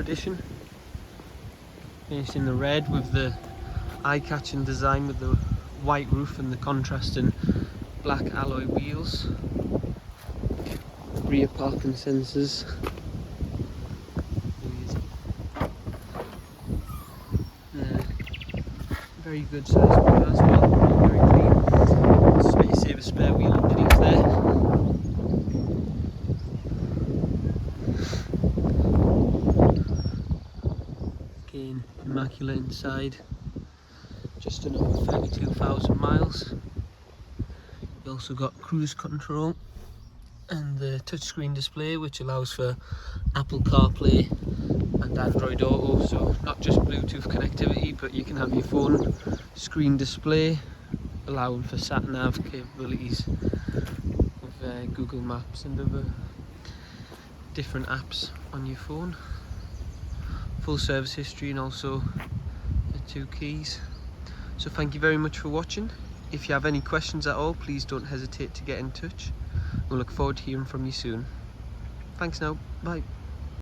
Edition. Finished in the red with the eye-catching design with the white roof and the contrasting black alloy wheels. Rear parking sensors. Very good size wheel as well, very clean. Space saver spare wheel underneath there. Again, immaculate inside. Just another 32,000 miles. You also got cruise control and the touchscreen display, which allows for Apple CarPlay and Android Auto, so not just Bluetooth connectivity, but you can have your phone screen display, allowing for sat-nav capabilities with Google Maps and other different apps on your phone. Full service history and also the 2 keys. So thank you very much for watching. If you have any questions at all, please don't hesitate to get in touch. We'll look forward to hearing from you soon. Thanks now, bye.